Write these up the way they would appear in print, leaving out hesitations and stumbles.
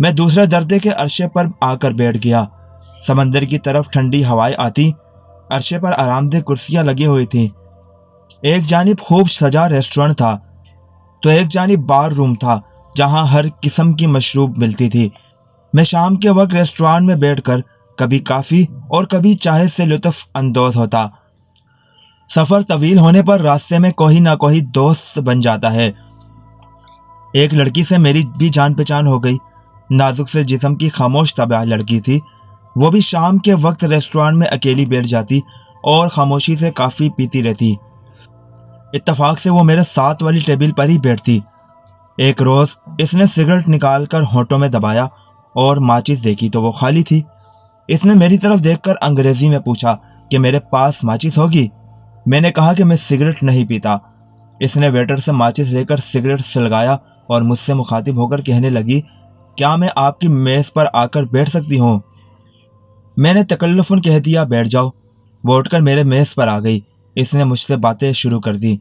میں دوسرے درجے کے عرصے پر آ کر بیٹھ گیا۔ سمندر کی طرف ٹھنڈی ہوائیں آتی، عرصے پر آرام دہ کرسیاں لگی ہوئی تھیں۔ ایک جانب خوب سجا ریسٹورنٹ تھا تو ایک جانب بار روم تھا جہاں ہر قسم کی مشروب ملتی تھی۔ میں شام کے وقت ریسٹورانٹ میں بیٹھ کر کبھی کافی اور کبھی چائے سے لطف اندوز ہوتا۔ سفر طویل ہونے پر راستے میں کوئی نہ کوئی دوست بن جاتا ہے۔ ایک لڑکی سے میری بھی جان پہچان ہو گئی۔ نازک سے جسم کی خاموش طبع لڑکی تھی۔ وہ بھی شام کے وقت ریسٹورانٹ میں اکیلی بیٹھ جاتی اور خاموشی سے کافی پیتی رہتی۔ اتفاق سے وہ میرے ساتھ والی ٹیبل پر ہی بیٹھتی۔ ایک روز اس نے سگریٹ نکال کر ہونٹوں میں دبایا اور ماچس دیکھی تو وہ خالی تھی۔ اس نے میری طرف دیکھ کر انگریزی میں پوچھا کہ میرے پاس ماچس ہوگی؟ میں نے کہا کہ میں سگریٹ نہیں پیتا۔ اس نے ویٹر سے ماچس لے کر سگریٹ سلگایا اور مجھ سے مخاطب ہو کر کہنے لگی، کیا میں آپ کی میز پر آ کر بیٹھ سکتی ہوں؟ میں نے تکلفاً کہہ دیا، بیٹھ جاؤ۔ وہ اٹھ کر میرے میز پر آ گئی۔ اس نے مجھ سے باتیں شروع کر دی۔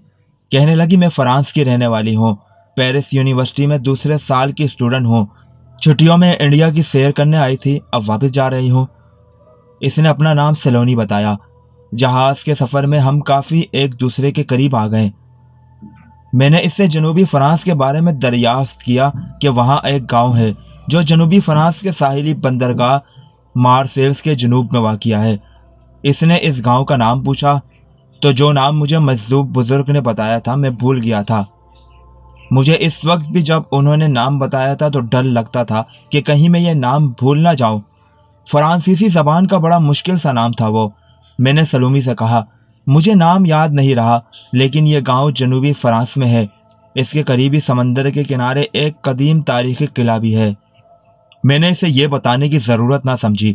کہنے لگی، میں فرانس کی رہنے والی ہوں، پیرس یونیورسٹی میں دوسرے سال کی اسٹوڈنٹ ہوں، چھٹیوں میں انڈیا کی سیر کرنے آئی تھی، اب واپس جا رہی ہوں۔ اس نے اپنا نام سلونی بتایا۔ جہاز کے سفر میں ہم کافی ایک دوسرے کے قریب آ گئے۔ میں نے اس سے جنوبی فرانس کے بارے میں دریافت کیا کہ وہاں ایک گاؤں ہے جو جنوبی فرانس کے ساحلی بندرگاہ مارسیلس کے جنوب میں واقع ہے۔ اس نے اس گاؤں کا نام پوچھا تو جو نام مجھے مجذوب بزرگ نے بتایا تھا میں بھول گیا تھا۔ مجھے اس وقت بھی جب انہوں نے نام بتایا تھا تو ڈر لگتا تھا کہ کہیں میں یہ نام بھول نہ جاؤں۔ فرانسیسی زبان کا بڑا مشکل سا نام تھا وہ۔ میں نے سلومی سے کہا، مجھے نام یاد نہیں رہا، لیکن یہ گاؤں جنوبی فرانس میں ہے۔ اس کے قریبی سمندر کے کنارے ایک قدیم تاریخی قلعہ بھی ہے۔ میں نے اسے یہ بتانے کی ضرورت نہ سمجھی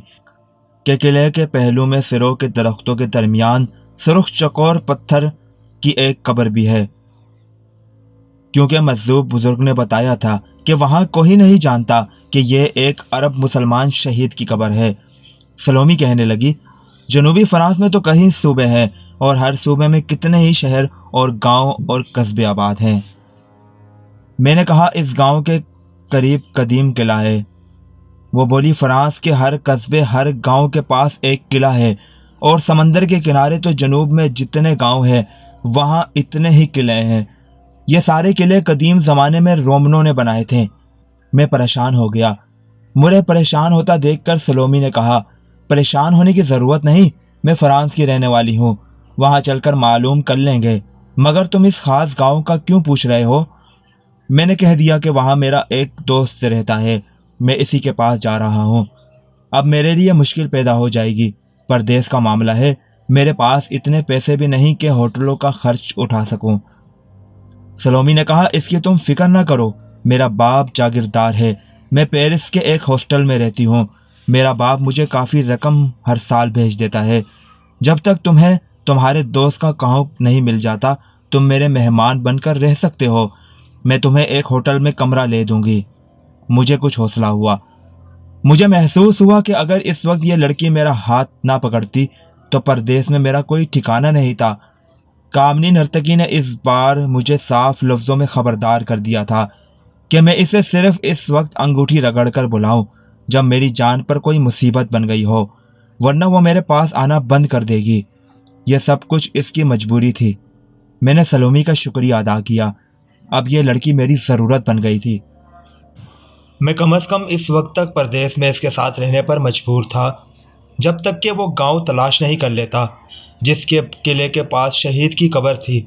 کہ قلعے کے پہلو میں سروں کے درختوں کے درمیان سرخ چکور پتھر کی ایک قبر بھی ہے، کیونکہ مجذوب بزرگ نے بتایا تھا کہ وہاں کوئی نہیں جانتا کہ یہ ایک عرب مسلمان شہید کی قبر ہے۔ سلومی کہنے لگی، جنوبی فرانس میں تو کئی صوبے ہیں اور ہر صوبے میں کتنے ہی شہر اور گاؤں اور قصبے آباد ہیں۔ میں نے کہا، اس گاؤں کے قریب قدیم قلعہ ہے۔ وہ بولی، فرانس کے ہر قصبے ہر گاؤں کے پاس ایک قلعہ ہے اور سمندر کے کنارے تو جنوب میں جتنے گاؤں ہیں وہاں اتنے ہی قلعے ہیں۔ یہ سارے قلعے قدیم زمانے میں رومنوں نے بنائے تھے۔ میں پریشان ہو گیا۔ مجھے پریشان ہوتا دیکھ کر سلومی نے کہا، پریشان ہونے کی ضرورت نہیں، میں فرانس کی رہنے والی ہوں، وہاں چل کر معلوم کر لیں گے، مگر تم اس خاص گاؤں کا کیوں پوچھ رہے ہو؟ میں نے کہہ دیا کہ وہاں میرا ایک دوست رہتا ہے، میں اسی کے پاس جا رہا ہوں۔ اب میرے لیے مشکل پیدا ہو جائے گی، پردیس کا معاملہ ہے، میرے پاس اتنے پیسے بھی نہیں کہ ہوٹلوں کا خرچ اٹھا سکوں۔ سلومی نے کہا، اس کی تم فکر نہ کرو، میرا باپ جاگیردار ہے، میں پیرس کے ایک ہاسٹل میں رہتی ہوں، میرا باپ مجھے کافی رقم ہر سال بھیج دیتا ہے۔ جب تک تمہیں تمہارے دوست کا کہوں نہیں مل جاتا تم میرے مہمان بن کر رہ سکتے ہو، میں تمہیں ایک ہوٹل میں کمرہ لے دوں گی۔ مجھے کچھ حوصلہ ہوا۔ مجھے محسوس ہوا کہ اگر اس وقت یہ لڑکی میرا ہاتھ نہ پکڑتی تو پردیس میں میرا کوئی ٹھکانہ نہیں تھا۔ کامنی نرتکی نے اس بار مجھے صاف لفظوں میں خبردار کر دیا تھا کہ میں اسے صرف اس وقت انگوٹھی رگڑ کر بلاؤں جب میری جان پر کوئی مصیبت بن گئی ہو، ورنہ وہ میرے پاس آنا بند کر دے گی۔ یہ سب کچھ اس کی مجبوری تھی۔ میں نے سلومی کا شکریہ ادا کیا۔ اب یہ لڑکی میری ضرورت بن گئی تھی۔ میں کم از کم اس وقت تک پردیس میں اس کے ساتھ رہنے پر مجبور تھا جب تک کہ وہ گاؤں تلاش نہیں کر لیتا جس کے قلعے کے پاس شہید کی قبر تھی،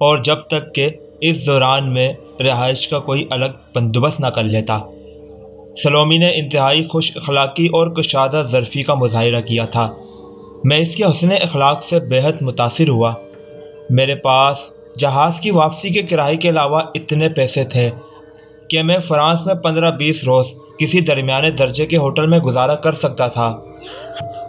اور جب تک کہ اس دوران میں رہائش کا کوئی الگ بندوبست نہ کر لیتا۔ سلومی نے انتہائی خوش اخلاقی اور کشادہ ظرفی کا مظاہرہ کیا تھا۔ میں اس کے حسن اخلاق سے بے حد متاثر ہوا۔ میرے پاس جہاز کی واپسی کے کرائے کے علاوہ اتنے پیسے تھے کہ میں فرانس میں 15-20 روز کسی درمیانے درجے کے ہوٹل میں گزارا کر سکتا تھا۔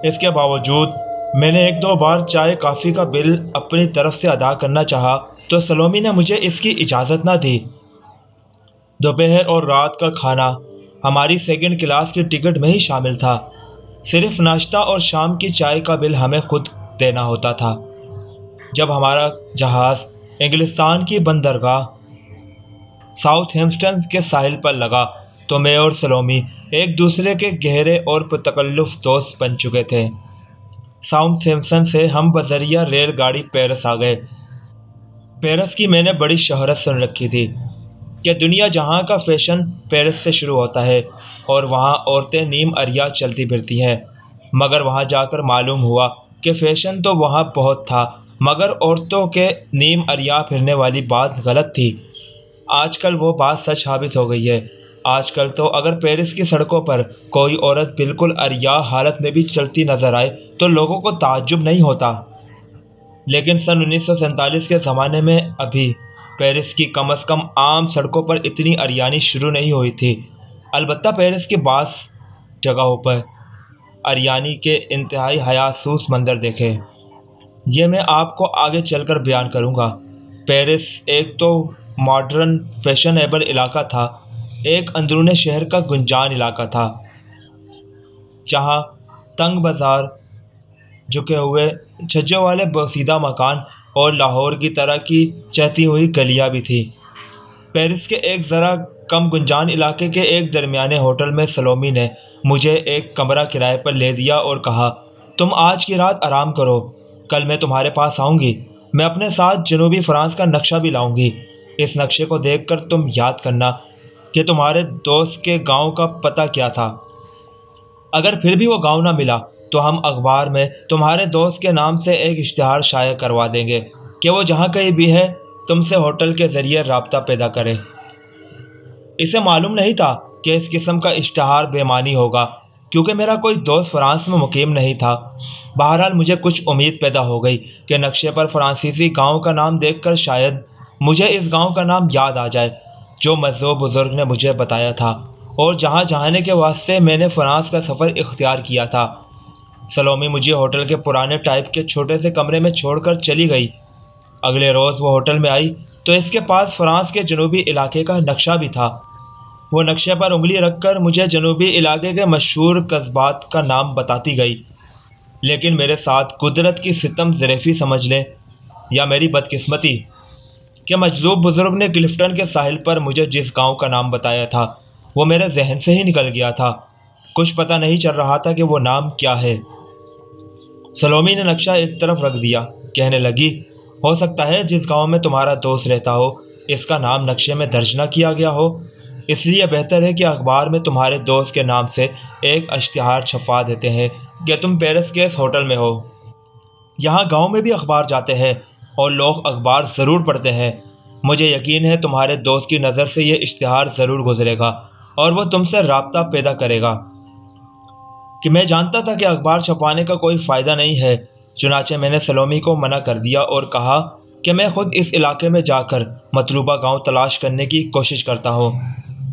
اس کے باوجود میں نے 1-2 بار چائے کافی کا بل اپنی طرف سے ادا کرنا چاہا تو سلومی نے مجھے اس کی اجازت نہ دی۔ دوپہر اور رات کا کھانا ہماری سیکنڈ کلاس کی ٹکٹ میں ہی شامل تھا۔ صرف ناشتہ اور شام کی چائے کا بل ہمیں خود دینا ہوتا تھا۔ جب ہمارا جہاز انگلستان کی بندرگاہ ساؤتھ ہیمپٹن کے ساحل پر لگا تو میں اور سلومی ایک دوسرے کے گہرے اور پرتکلف دوست بن چکے تھے۔ ساؤتھ سمپسن سے ہم بذریعہ ریل گاڑی پیرس آ گئے۔ پیرس کی میں نے بڑی شہرت سن رکھی تھی کہ دنیا جہاں کا فیشن پیرس سے شروع ہوتا ہے اور وہاں عورتیں نیم عریاں چلتی پھرتی ہیں، مگر وہاں جا کر معلوم ہوا کہ فیشن تو وہاں بہت تھا مگر عورتوں کے نیم عریاں پھرنے والی بات غلط تھی۔ آج کل وہ بات سچ ثابت ہو گئی ہے۔ آج کل تو اگر پیرس کی سڑکوں پر کوئی عورت بالکل عریاں حالت میں بھی چلتی نظر آئے تو لوگوں کو تعجب نہیں ہوتا، لیکن سن 1947 کے زمانے میں ابھی پیرس کی کم از کم عام سڑکوں پر اتنی عریانی شروع نہیں ہوئی تھی۔ البتہ پیرس کے بعض جگہوں پر عریانی کے انتہائی حیاسوس منظر دیکھے۔ یہ میں آپ کو آگے چل کر بیان کروں گا۔ پیرس ایک تو ماڈرن فیشنیبل علاقہ تھا، ایک اندرون شہر کا گنجان علاقہ تھا جہاں تنگ بازار، جھکے ہوئے چھجوں والے بوسیدہ مکان اور لاہور کی طرح کی چہتی ہوئی گلیاں بھی تھی۔ پیرس کے ایک ذرا کم گنجان علاقے کے ایک درمیانے ہوٹل میں سلومی نے مجھے ایک کمرہ کرائے پر لے دیا اور کہا، تم آج کی رات آرام کرو، کل میں تمہارے پاس آؤں گی۔ میں اپنے ساتھ جنوبی فرانس کا نقشہ بھی لاؤں گی۔ اس نقشے کو دیکھ کر تم یاد کرنا کہ تمہارے دوست کے گاؤں کا پتہ کیا تھا۔ اگر پھر بھی وہ گاؤں نہ ملا تو ہم اخبار میں تمہارے دوست کے نام سے ایک اشتہار شائع کروا دیں گے کہ وہ جہاں کہیں بھی ہے تم سے ہوٹل کے ذریعے رابطہ پیدا کرے۔ اسے معلوم نہیں تھا کہ اس قسم کا اشتہار بے معنی ہوگا کیونکہ میرا کوئی دوست فرانس میں مقیم نہیں تھا۔ بہرحال مجھے کچھ امید پیدا ہو گئی کہ نقشے پر فرانسیسی گاؤں کا نام دیکھ کر شاید مجھے اس گاؤں کا نام یاد آ جائے جو مذہب بزرگ نے مجھے بتایا تھا اور جہاں جانے کے واسطے میں نے فرانس کا سفر اختیار کیا تھا۔ سلومی مجھے ہوٹل کے پرانے ٹائپ کے چھوٹے سے کمرے میں چھوڑ کر چلی گئی۔ اگلے روز وہ ہوٹل میں آئی تو اس کے پاس فرانس کے جنوبی علاقے کا نقشہ بھی تھا۔ وہ نقشے پر انگلی رکھ کر مجھے جنوبی علاقے کے مشہور قصبات کا نام بتاتی گئی، لیکن میرے ساتھ قدرت کی ستم ظریفی سمجھ لیں یا میری بدقسمتی کہ مجذوب بزرگ نے کلفٹن کے ساحل پر مجھے جس گاؤں کا نام بتایا تھا وہ میرے ذہن سے ہی نکل گیا تھا۔ کچھ پتہ نہیں چل رہا تھا کہ وہ نام کیا ہے۔ سلومی نے نقشہ ایک طرف رکھ دیا، کہنے لگی، ہو سکتا ہے جس گاؤں میں تمہارا دوست رہتا ہو اس کا نام نقشے میں درج نہ کیا گیا ہو، اس لیے بہتر ہے کہ اخبار میں تمہارے دوست کے نام سے ایک اشتہار چھپوا دیتے ہیں کہ تم پیرس کے اس ہوٹل میں ہو۔ یہاں گاؤں میں بھی اخبار جاتے ہیں اور لوگ اخبار ضرور پڑھتے ہیں۔ مجھے یقین ہے تمہارے دوست کی نظر سے یہ اشتہار ضرور گزرے گا اور وہ تم سے رابطہ پیدا کرے گا۔ کہ میں جانتا تھا کہ اخبار چھپوانے کا کوئی فائدہ نہیں ہے، چنانچہ میں نے سلومی کو منع کر دیا اور کہا کہ میں خود اس علاقے میں جا کر مطلوبہ گاؤں تلاش کرنے کی کوشش کرتا ہوں۔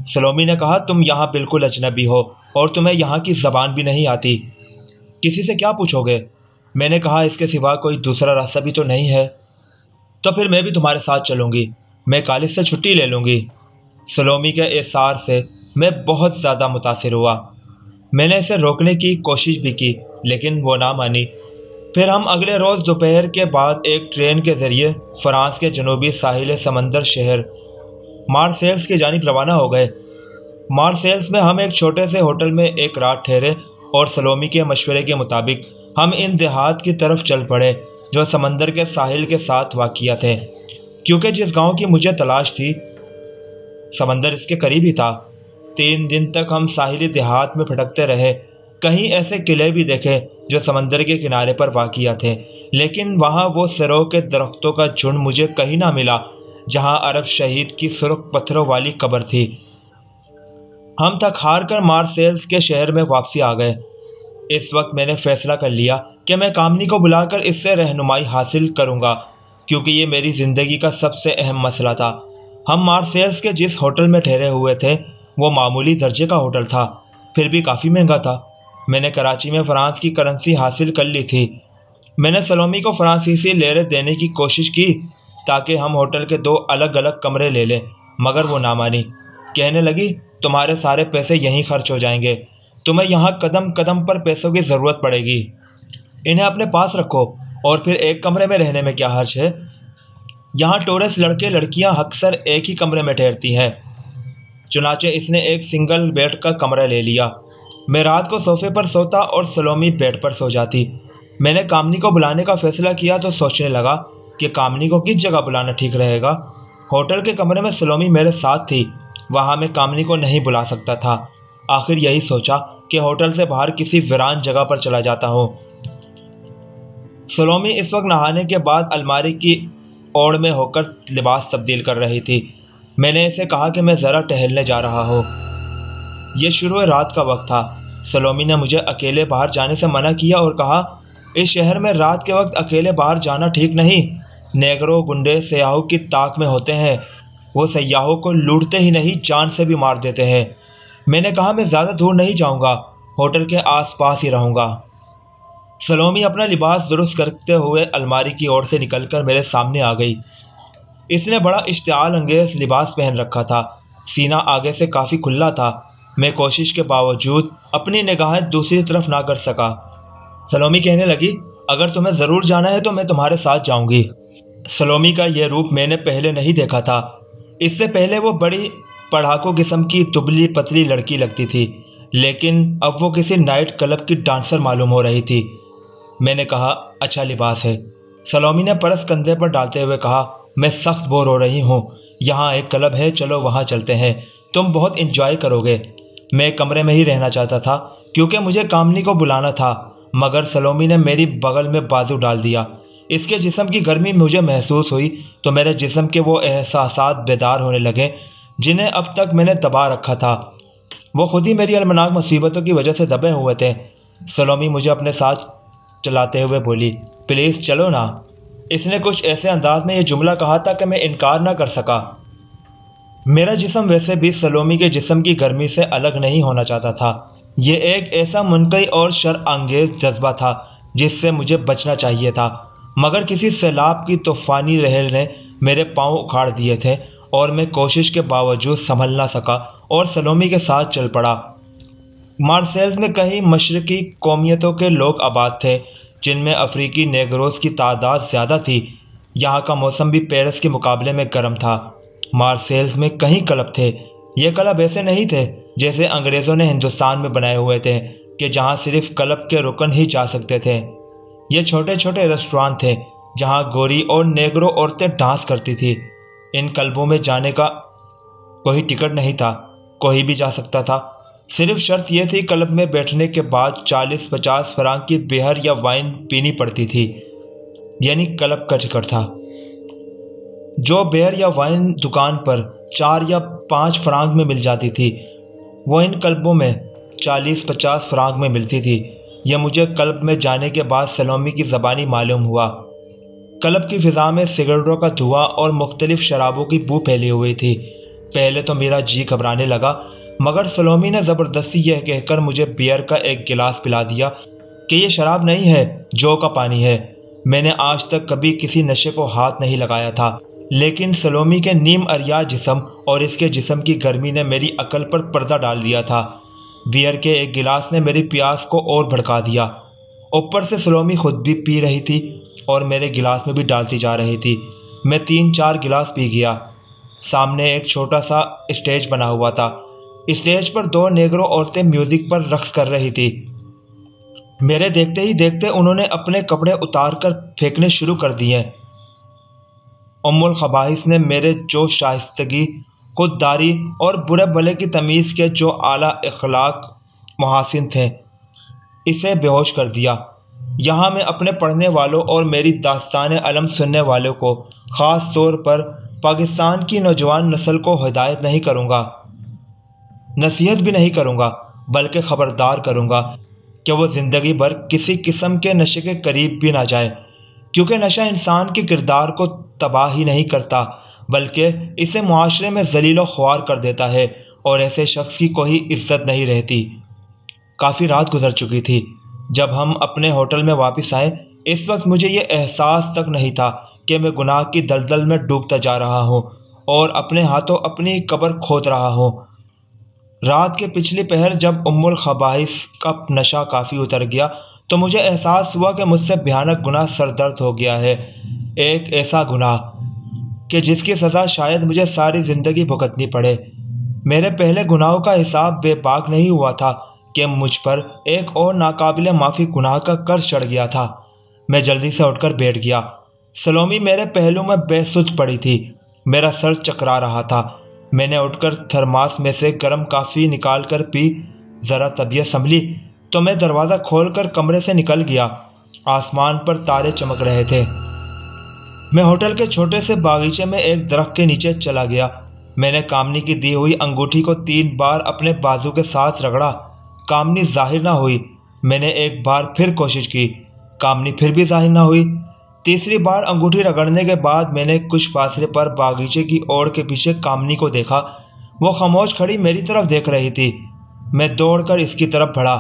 سلومی نے کہا، تم یہاں بالکل اجنبی ہو اور تمہیں یہاں کی زبان بھی نہیں آتی، کسی سے کیا پوچھو گے؟ میں نے کہا، اس کے سوا کوئی دوسرا راستہ بھی تو نہیں ہے۔ تو پھر میں بھی تمہارے ساتھ چلوں گی، میں کالج سے چھٹی لے لوں گی۔ سلومی کے اصرار سے میں بہت زیادہ متاثر ہوا۔ میں نے اسے روکنے کی کوشش بھی کی لیکن وہ نہ مانی۔ پھر ہم اگلے روز دوپہر کے بعد ایک ٹرین کے ذریعے فرانس کے جنوبی ساحل سمندر شہر مارسیلس کی جانب روانہ ہو گئے۔ مارسیلس میں ہم ایک چھوٹے سے ہوٹل میں ایک رات ٹھہرے اور سلومی کے مشورے کے مطابق ہم ان دیہات کی طرف چل پڑے جو سمندر کے ساحل کے ساتھ واقع تھے، کیونکہ جس گاؤں کی مجھے تلاش تھی سمندر اس کے قریب ہی تھا۔ 3 دن تک ہم ساحلی دیہات میں بھٹکتے رہے، کہیں ایسے قلعے بھی دیکھے جو سمندر کے کنارے پر واقع تھے، لیکن وہاں وہ سرو کے درختوں کا جھنڈ مجھے کہیں نہ ملا جہاں عرب شہید کی سرخ پتھروں والی قبر تھی۔ ہم تھک ہار کر مارسیلس کے شہر میں واپسی آ گئے۔ اس وقت میں نے فیصلہ کر لیا کہ میں کامنی کو بلا کر اس سے رہنمائی حاصل کروں گا کیونکہ یہ میری زندگی کا سب سے اہم مسئلہ تھا۔ ہم مارسیلس کے جس ہوٹل میں ٹھہرے ہوئے تھے وہ معمولی درجے کا ہوٹل تھا، پھر بھی کافی مہنگا تھا۔ میں نے کراچی میں فرانس کی کرنسی حاصل کر لی تھی۔ میں نے سلومی کو فرانسیسی لیرے دینے کی کوشش کی تاکہ ہم ہوٹل کے 2 الگ الگ کمرے لے لیں، مگر وہ نہ مانی۔ کہنے لگی، تمہارے سارے پیسے یہیں خرچ ہو جائیں گے، تمہیں یہاں قدم قدم پر پیسوں کی ضرورت پڑے گی، انہیں اپنے پاس رکھو اور پھر ایک کمرے میں رہنے میں کیا حرج ہے؟ یہاں ٹورسٹ لڑکے لڑکیاں اکثر ایک ہی کمرے میں ٹھہرتی ہیں۔ چنانچہ اس نے ایک سنگل بیڈ کا کمرہ لے لیا۔ میں رات کو صوفے پر سوتا اور سلومی بیڈ پر سو جاتی۔ میں نے کامنی کو بلانے کا فیصلہ کیا تو سوچنے لگا کہ کامنی کو کس جگہ بلانا ٹھیک رہے گا۔ ہوٹل کے کمرے میں سلومی میرے ساتھ تھی، وہاں میں کامنی کو نہیں بلا سکتا تھا۔ آخر یہی سوچا کہ ہوٹل سے باہر کسی ویران جگہ پر چلا جاتا ہوں۔ سلومی اس وقت نہانے کے بعد الماری کی اوڑ میں ہو کر لباس تبدیل کر رہی تھی۔ میں نے اسے کہا کہ میں ذرا ٹہلنے جا رہا ہوں۔ یہ شروع رات کا وقت تھا۔ سلومی نے مجھے اکیلے باہر جانے سے منع کیا اور کہا، اس شہر میں رات کے وقت اکیلے باہر جانا ٹھیک نہیں۔ نیگرو گنڈے سیاحوں کی طاق میں ہوتے ہیں، وہ سیاحوں کو لوٹتے ہی نہیں جان سے بھی مار دیتے ہیں۔ میں نے کہا میں زیادہ دور نہیں جاؤں گا، ہوٹل کے آس پاس ہی رہوں گا۔ سلومی اپنا لباس درست کرتے ہوئے الماری کی اوڑ سے نکل کر میرے سامنے آ گئی۔ اس نے بڑا اشتعال انگیز لباس پہن رکھا تھا، سینہ آگے سے کافی کھلا تھا۔ میں کوشش کے باوجود اپنی نگاہیں دوسری طرف نہ کر سکا۔ سلومی کہنے لگی، اگر تمہیں ضرور جانا ہے تو میں تمہارے ساتھ جاؤں گی۔ سلومی کا یہ روپ میں نے پہلے نہیں دیکھا تھا۔ اس سے پہلے وہ بڑی پڑھاکو قسم کی دبلی پتلی لڑکی لگتی تھی، لیکن اب وہ کسی نائٹ کلب کی ڈانسر معلوم ہو رہی تھی۔ میں نے کہا، اچھا لباس ہے۔ سلومی نے پرس کندھے پر ڈالتے ہوئے کہا، میں سخت بور ہو رہی ہوں، یہاں ایک کلب ہے، چلو وہاں چلتے ہیں، تم بہت انجوائے کرو گے۔ میں کمرے میں ہی رہنا چاہتا تھا کیونکہ مجھے کامنی کو بلانا تھا، مگر سلومی نے میری بغل میں بازو ڈال دیا۔ اس کے جسم کی گرمی مجھے محسوس ہوئی تو میرے جسم کے وہ احساسات بیدار ہونے لگے جنہیں اب تک میں نے دبا رکھا تھا۔ وہ خود ہی میری المناک مصیبتوں کی وجہ سے دبے ہوئے تھے۔ سلومی مجھے اپنے ساتھ چلاتے ہوئے بولی، پلیز چلو نا۔ اس نے کچھ ایسے انداز میں یہ جملہ کہا تھا کہ میں انکار نہ کر سکا۔ میرا جسم ویسے بھی سلومی کے جسم کی گرمی سے الگ نہیں ہونا چاہتا تھا۔ یہ ایک ایسا منقی اور شرانگیز جذبہ تھا جس سے مجھے بچنا چاہیے تھا، مگر کسی سیلاب کی طوفانی لہر نے میرے پاؤں اکھاڑ دیے تھے اور میں کوشش کے باوجود سنبھل نہ سکا اور سلومی کے ساتھ چل پڑا۔ مارسیلز میں کئی مشرقی قومیتوں کے لوگ آباد تھے، جن میں افریقی نیگروز کی تعداد زیادہ تھی۔ یہاں کا موسم بھی پیرس کے مقابلے میں گرم تھا۔ مارسیلز میں کئی کلب تھے۔ یہ کلب ایسے نہیں تھے جیسے انگریزوں نے ہندوستان میں بنائے ہوئے تھے کہ جہاں صرف کلب کے رکن ہی جا سکتے تھے۔ یہ چھوٹے چھوٹے ریسٹوران تھے جہاں گوری اور نیگرو عورتیں ڈانس کرتی تھی۔ ان کلبوں میں جانے کا کوئی ٹکٹ نہیں تھا، کوئی بھی جا سکتا تھا۔ صرف شرط یہ تھی کلب میں بیٹھنے کے بعد 40-50 فرانک کی بیئر یا وائن پینی پڑتی تھی، یعنی کلب کا ٹکٹ تھا۔ جو بیئر یا وائن دکان پر 4 یا 5 فرانک میں مل جاتی تھی، وہ ان کلبوں میں 40-50 فرانک میں ملتی تھی۔ یہ مجھے کلب میں جانے کے بعد سلومی کی زبانی معلوم ہوا۔ کلب کی فضا میں سگریٹوں کا دھواں اور مختلف شرابوں کی بو پھیلی ہوئی تھی۔ پہلے تو میرا جی گھبرانے لگا، مگر سلومی نے زبردستی یہ کہہ کر مجھے بیئر کا ایک گلاس پلا دیا کہ یہ شراب نہیں ہے، جو کا پانی ہے۔ میں نے آج تک کبھی کسی نشے کو ہاتھ نہیں لگایا تھا، لیکن سلومی کے نیم عریاں جسم اور اس کے جسم کی گرمی نے میری عقل پر پردہ ڈال دیا تھا۔ بیئر کے ایک گلاس نے میری پیاس کو اور بھڑکا دیا۔ اوپر سے سلومی خود بھی پی رہی تھی اور میرے گلاس میں بھی ڈالتی جا رہی تھی۔ میں 3-4 گلاس پی گیا۔ سامنے ایک چھوٹا سا اسٹیج بنا ہوا تھا۔ اسٹیج پر 2 نیگرو عورتیں میوزک پر رقص کر رہی تھی۔ میرے دیکھتے ہی دیکھتے انہوں نے اپنے کپڑے اتار کر پھینکنے شروع کر دیے۔ ام الخبائث نے میرے جو شائستگی، خودداری اور برے بھلے کی تمیز کے جو اعلیٰ اخلاق محاسن تھے، اسے بے ہوش کر دیا۔ یہاں میں اپنے پڑھنے والوں اور میری داستان علم سننے والوں کو، خاص طور پر پاکستان کی نوجوان نسل کو ہدایت نہیں کروں گا، نصیحت بھی نہیں کروں گا، بلکہ خبردار کروں گا کہ وہ زندگی بھر کسی قسم کے نشے کے قریب بھی نہ جائے، کیونکہ نشہ انسان کے کردار کو تباہ ہی نہیں کرتا بلکہ اسے معاشرے میں ذلیل و خوار کر دیتا ہے اور ایسے شخص کی کوئی عزت نہیں رہتی۔ کافی رات گزر چکی تھی جب ہم اپنے ہوٹل میں واپس آئے۔ اس وقت مجھے یہ احساس تک نہیں تھا کہ میں گناہ کی دلدل میں ڈوبتا جا رہا ہوں اور اپنے ہاتھوں اپنی قبر کھود رہا ہوں۔ رات کے پچھلی پہر جب ام الخبائث کا نشہ کافی اتر گیا تو مجھے احساس ہوا کہ مجھ سے بھیانک گناہ سردرد ہو گیا ہے، ایک ایسا گناہ کہ جس کی سزا شاید مجھے ساری زندگی بھگتنی پڑے۔ میرے پہلے گناہوں کا حساب بے باک نہیں ہوا تھا کہ مجھ پر ایک اور ناقابل معافی گناہ کا قرض چڑھ گیا تھا۔ میں جلدی سے اٹھ کر بیٹھ گیا۔ سلومی میرے پہلو میں بے سدھ پڑی تھی۔ میرا سر چکرا رہا تھا۔ میں نے اٹھ کر تھرماس میں سے گرم کافی نکال کر پی۔ ذرا طبیعت سنبھلی تو میں دروازہ کھول کر کمرے سے نکل گیا۔ آسمان پر تارے چمک رہے تھے۔ میں ہوٹل کے چھوٹے سے باغیچے میں ایک درخت کے نیچے چلا گیا۔ میں نے کامنی کی دی ہوئی انگوٹھی کو 3 بار اپنے بازو کے ساتھ رگڑا۔ کامنی ظاہر نہ ہوئی۔ میں نے ایک بار پھر کوشش کی۔ کامنی پھر بھی ظاہر نہ ہوئی۔ تیسری بار انگوٹھی رگڑنے کے بعد میں نے کچھ فاصلے پر باغیچے کی اوڑ کے پیچھے کامنی کو دیکھا۔ وہ خاموش کھڑی میری طرف دیکھ رہی تھی۔ میں دوڑ کر اس کی طرف بڑھا۔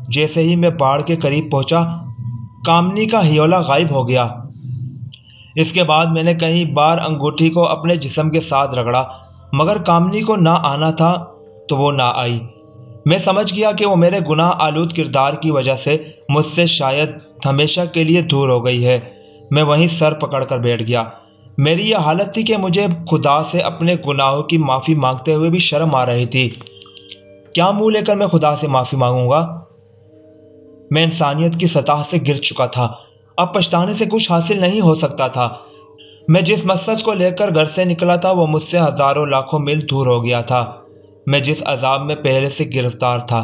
جیسے ہی میں باڑ کے قریب پہنچا، کامنی کا ہیولہ غائب ہو گیا۔ اس کے بعد میں نے کئی بار انگوٹھی کو اپنے جسم کے ساتھ رگڑا، مگر کامنی کو نہ آنا تھا تو وہ نہ آئی۔ میں سمجھ گیا کہ وہ میرے گناہ آلود کردار کی وجہ سے مجھ سے شاید ہمیشہ کے لیے دور ہو گئی ہے۔ میں وہیں سر پکڑ کر بیٹھ گیا۔ میری یہ حالت تھی کہ مجھے خدا سے اپنے گناہوں کی معافی مانگتے ہوئے بھی شرم آ رہی تھی۔ کیا منہ لے کر میں خدا سے معافی مانگوں گا؟ میں انسانیت کی سطح سے گر چکا تھا۔ اب پچھتانے سے کچھ حاصل نہیں ہو سکتا تھا۔ میں جس مقصد کو لے کر گھر سے نکلا تھا وہ مجھ سے ہزاروں لاکھوں میل دور ہو گیا تھا۔ میں جس عذاب میں پہلے سے گرفتار تھا،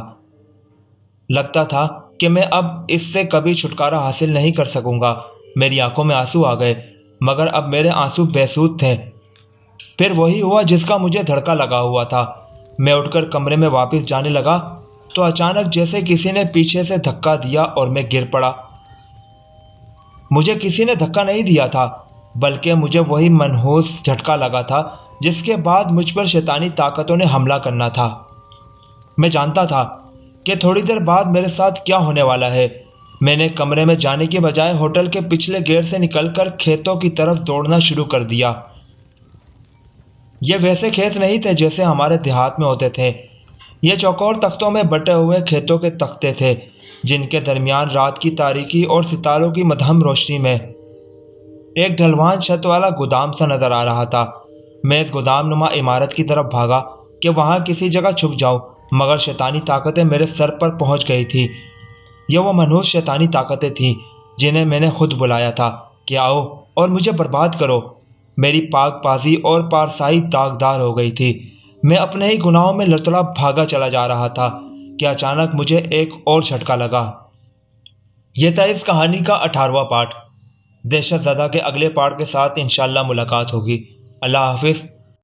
لگتا تھا کہ میں اب اس سے کبھی چھٹکارا حاصل نہیں کر سکوں گا۔ میری آنکھوں میں آنسو آ گئے، مگر اب میرے آنسو بے سود تھے۔ پھر وہی ہوا جس کا مجھے دھڑکا لگا ہوا تھا۔ میں اٹھ کر کمرے میں واپس جانے لگا تو اچانک جیسے کسی نے پیچھے سے دھکا دیا اور میں گر پڑا۔ مجھے کسی نے دھکا نہیں دیا تھا، بلکہ مجھے وہی منحوس جھٹکا لگا تھا جس کے بعد مجھ پر شیطانی طاقتوں نے حملہ کرنا تھا۔ میں جانتا تھا کہ تھوڑی دیر بعد میرے ساتھ کیا ہونے والا ہے۔ میں نے کمرے میں جانے کی بجائے ہوٹل کے پچھلے گیٹ سے نکل کر کھیتوں کی طرف دوڑنا شروع کر دیا۔ یہ ویسے کھیت نہیں تھے جیسے ہمارے دیہات میں ہوتے تھے۔ یہ چوکور تختوں میں بٹے ہوئے کھیتوں کے تختے تھے، جن کے درمیان رات کی تاریکی اور ستاروں کی مدھم روشنی میں ایک ڈھلوان چھت والا گودام سا نظر آ رہا تھا۔ میں اس گودام نما عمارت کی طرف بھاگا کہ وہاں کسی جگہ چھپ جاؤں، مگر شیطانی طاقتیں میرے سر پر پہنچ گئی تھی۔ یہ وہ منحوس شیطانی طاقتیں تھیں جنہیں میں نے خود بلایا تھا کہ آؤ اور مجھے برباد کرو۔ میری پاک بازی اور پارسائی داغدار ہو گئی تھی۔ میں اپنے ہی گناہوں میں لڑتڑا بھاگا چلا جا رہا تھا کہ اچانک مجھے ایک اور جھٹکا لگا۔ یہ تھا اس کہانی کا 18واں پارٹ۔ دہشت زدہ کے اگلے پارٹ کے ساتھ انشاءاللہ ملاقات ہوگی۔ اللہ حافظ۔